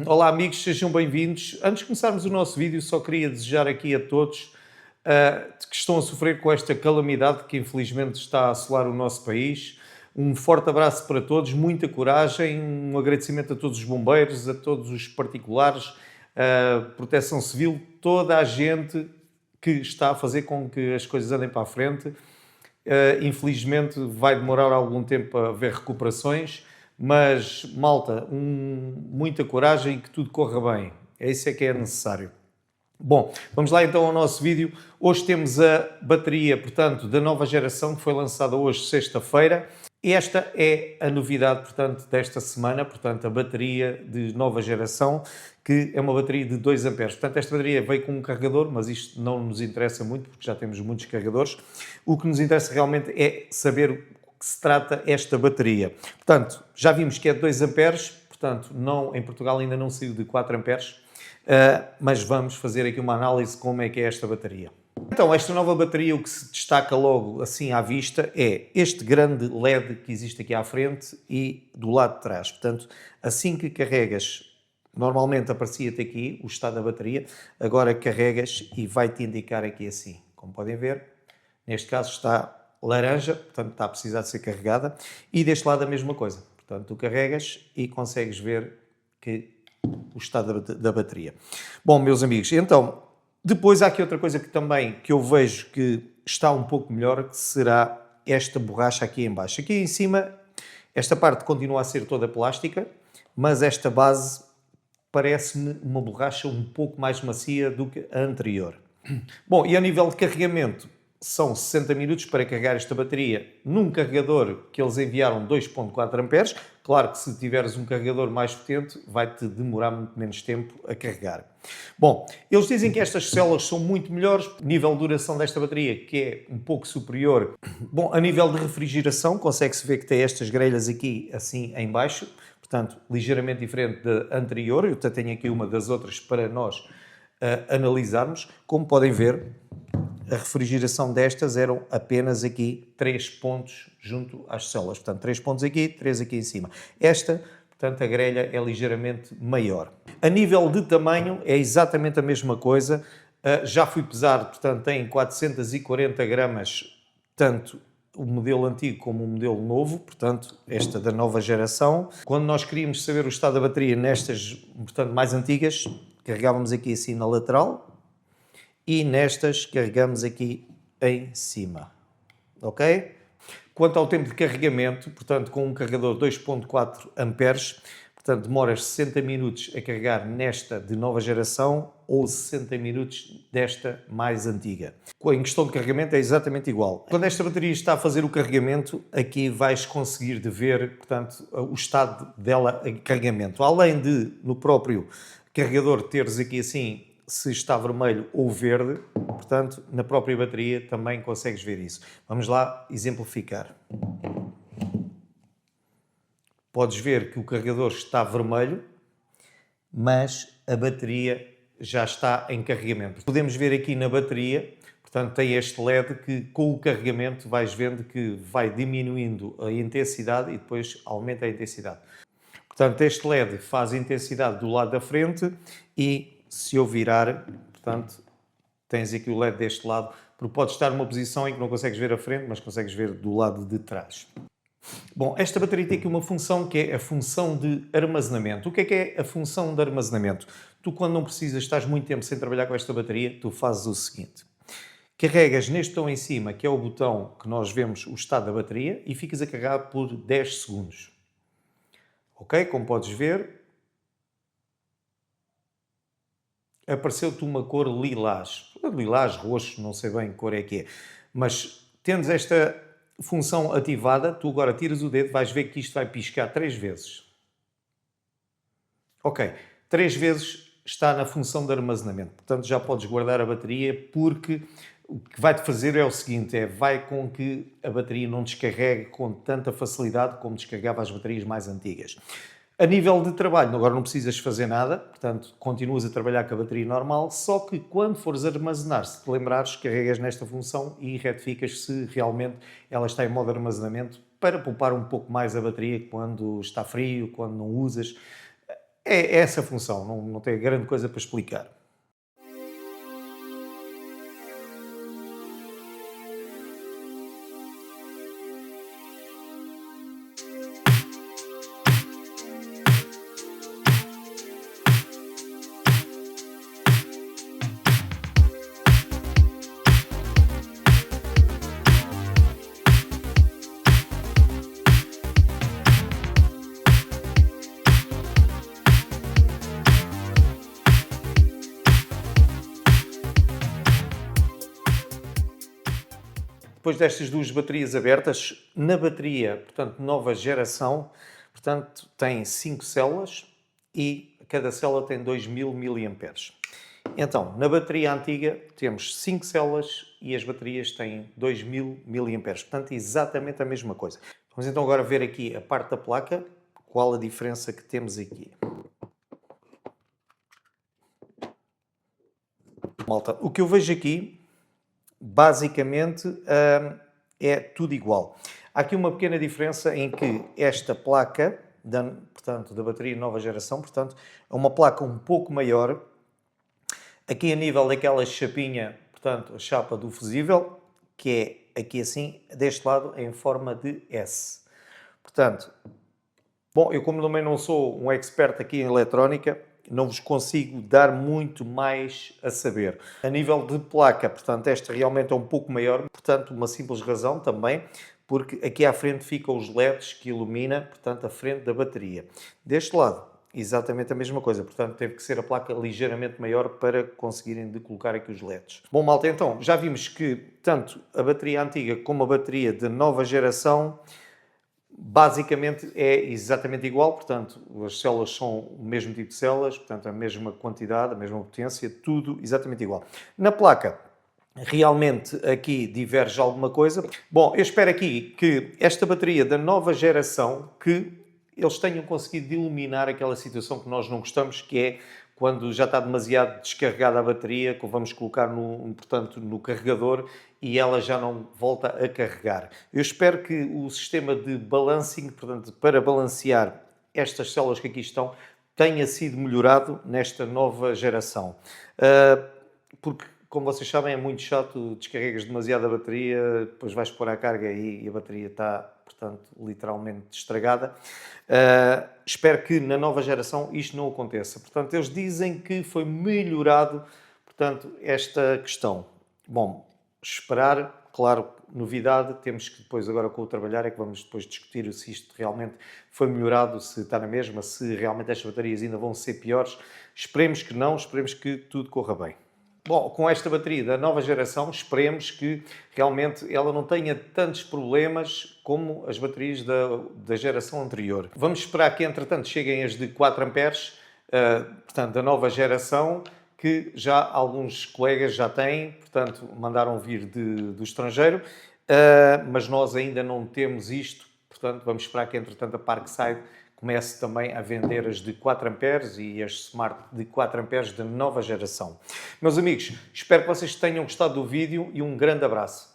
Olá amigos, sejam bem-vindos. Antes de começarmos o nosso vídeo, só queria desejar aqui a todos que estão a sofrer com esta calamidade que infelizmente está a assolar o nosso país. Um forte abraço para todos, muita coragem, um agradecimento a todos os bombeiros, a todos os particulares, a Proteção Civil, toda a gente que está a fazer com que as coisas andem para a frente. Infelizmente vai demorar algum tempo a haver recuperações, mas malta, muita coragem e que tudo corra bem. É isso é que é necessário. Bom, vamos lá então ao nosso vídeo. Hoje temos a bateria, portanto, da nova geração que foi lançada hoje, sexta-feira. Esta é a novidade, portanto, desta semana, portanto, a bateria de nova geração, que é uma bateria de 2 amperes. Portanto, esta bateria veio com um carregador, mas isto não nos interessa muito, porque já temos muitos carregadores. O que nos interessa realmente é saber o que se trata esta bateria. Portanto, já vimos que é de 2 amperes, portanto, não, em Portugal ainda não saiu de 4 amperes, mas vamos fazer aqui uma análise de como é que é esta bateria. Então, esta nova bateria, o que se destaca logo assim à vista é este grande LED que existe aqui à frente e do lado de trás. Portanto, assim que carregas, normalmente aparecia-te aqui o estado da bateria, agora carregas e vai-te indicar aqui assim. Como podem ver, neste caso está laranja, portanto está a precisar de ser carregada, e deste lado a mesma coisa. Portanto, tu carregas e consegues ver que o estado da bateria. Bom, meus amigos, então, depois há aqui outra coisa que também que eu vejo que está um pouco melhor, que será esta borracha aqui em baixo. Aqui em cima, esta parte continua a ser toda plástica, mas esta base parece-me uma borracha um pouco mais macia do que a anterior. Bom, e a nível de carregamento, são 60 minutos para carregar esta bateria num carregador que eles enviaram 2.4 amperes. Claro que se tiveres um carregador mais potente, vai-te demorar muito menos tempo a carregar. Bom, eles dizem que estas células são muito melhores, nível de duração desta bateria, que é um pouco superior. Bom, a nível de refrigeração, consegue-se ver que tem estas grelhas aqui, assim, em baixo, portanto, ligeiramente diferente da anterior. Eu até tenho aqui uma das outras para nós analisarmos. Como podem ver, a refrigeração destas eram apenas aqui 3 pontos junto às células. Portanto, 3 pontos aqui, 3 aqui em cima. Esta, portanto, a grelha é ligeiramente maior. A nível de tamanho é exatamente a mesma coisa. Já fui pesar, portanto, tem 440 gramas, tanto o modelo antigo como o modelo novo, portanto, esta da nova geração. Quando nós queríamos saber o estado da bateria nestas, portanto, mais antigas, carregávamos aqui assim na lateral, e nestas carregamos aqui em cima, ok? Quanto ao tempo de carregamento, portanto, com um carregador 2.4 amperes, portanto, demoras 60 minutos a carregar nesta de nova geração ou 60 minutos desta mais antiga. Em questão de carregamento é exatamente igual. Quando esta bateria está a fazer o carregamento, aqui vais conseguir de ver, portanto, o estado dela em carregamento. Além de, no próprio carregador, teres aqui assim se está vermelho ou verde, portanto, na própria bateria também consegues ver isso. Vamos lá exemplificar. Podes ver que o carregador está vermelho, mas a bateria já está em carregamento. Podemos ver aqui na bateria, portanto, tem este LED que com o carregamento vais vendo que vai diminuindo a intensidade e depois aumenta a intensidade. Portanto, este LED faz a intensidade do lado da frente e se eu virar, portanto, tens aqui o LED deste lado, porque pode estar numa posição em que não consegues ver a frente, mas consegues ver do lado de trás. Bom, esta bateria tem aqui uma função que é a função de armazenamento. O que é a função de armazenamento? Tu, quando não precisas, estás muito tempo sem trabalhar com esta bateria, tu fazes o seguinte. Carregas neste botão em cima, que é o botão que nós vemos o estado da bateria, e ficas a carregar por 10 segundos. Ok? Como podes ver, apareceu-te uma cor lilás. Lilás, roxo, não sei bem que cor é que é. Mas, tendo esta função ativada, tu agora tiras o dedo, vais ver que isto vai piscar 3 vezes. Ok, 3 vezes está na função de armazenamento. Portanto, já podes guardar a bateria, porque o que vai-te fazer é o seguinte, vai com que a bateria não descarregue com tanta facilidade como descarregava as baterias mais antigas. A nível de trabalho, agora não precisas fazer nada, portanto, continuas a trabalhar com a bateria normal, só que quando fores armazenar, se te lembrares, carregas nesta função e retificas se realmente ela está em modo armazenamento, para poupar um pouco mais a bateria quando está frio, quando não usas. É essa a função, não tem grande coisa para explicar. Depois destas duas baterias abertas, na bateria, portanto, nova geração, portanto, tem 5 células e cada célula tem 2000 miliamperes. Então, na bateria antiga temos 5 células e as baterias têm 2000 miliamperes, portanto, exatamente a mesma coisa. Vamos então agora ver aqui a parte da placa, qual a diferença que temos aqui. Malta, o que eu vejo aqui basicamente é tudo igual. Há aqui uma pequena diferença em que esta placa, portanto, da bateria nova geração, portanto, é uma placa um pouco maior. Aqui a nível daquela chapinha, portanto, a chapa do fusível, que é aqui assim, deste lado, em forma de S. Portanto, bom, eu como também não sou um expert aqui em eletrónica, não vos consigo dar muito mais a saber. A nível de placa, portanto, esta realmente é um pouco maior, portanto, uma simples razão também, porque aqui à frente ficam os LEDs que ilumina, portanto, a frente da bateria. Deste lado, exatamente a mesma coisa, portanto, teve que ser a placa ligeiramente maior para conseguirem de colocar aqui os LEDs. Bom, malta, então, já vimos que tanto a bateria antiga como a bateria de nova geração basicamente é exatamente igual, portanto, as células são o mesmo tipo de células, portanto, a mesma quantidade, a mesma potência, tudo exatamente igual. Na placa, realmente aqui diverge alguma coisa. Bom, eu espero aqui que esta bateria da nova geração, que eles tenham conseguido iluminar aquela situação que nós não gostamos, que é quando já está demasiado descarregada a bateria, que vamos colocar portanto, no carregador e ela já não volta a carregar. Eu espero que o sistema de balancing, portanto, para balancear estas células que aqui estão, tenha sido melhorado nesta nova geração. Porque, como vocês sabem, é muito chato, descarregas demasiado a bateria, depois vais pôr a carga e a bateria está, portanto, literalmente estragada. Espero que na nova geração isto não aconteça. Portanto, eles dizem que foi melhorado, portanto, esta questão. Bom, esperar, claro, novidade, temos que depois agora com o trabalhar é que vamos depois discutir se isto realmente foi melhorado, se está na mesma, se realmente estas baterias ainda vão ser piores. Esperemos que não, esperemos que tudo corra bem. Bom, com esta bateria da nova geração, esperemos que realmente ela não tenha tantos problemas como as baterias da geração anterior. Vamos esperar que, entretanto, cheguem as de 4 amperes, portanto, da nova geração, que já alguns colegas já têm, portanto, mandaram vir do estrangeiro, mas nós ainda não temos isto, portanto, vamos esperar que, entretanto, a Parkside comece também a vender as de 4 amperes e as Smart de 4 amperes de nova geração. Meus amigos, espero que vocês tenham gostado do vídeo e um grande abraço.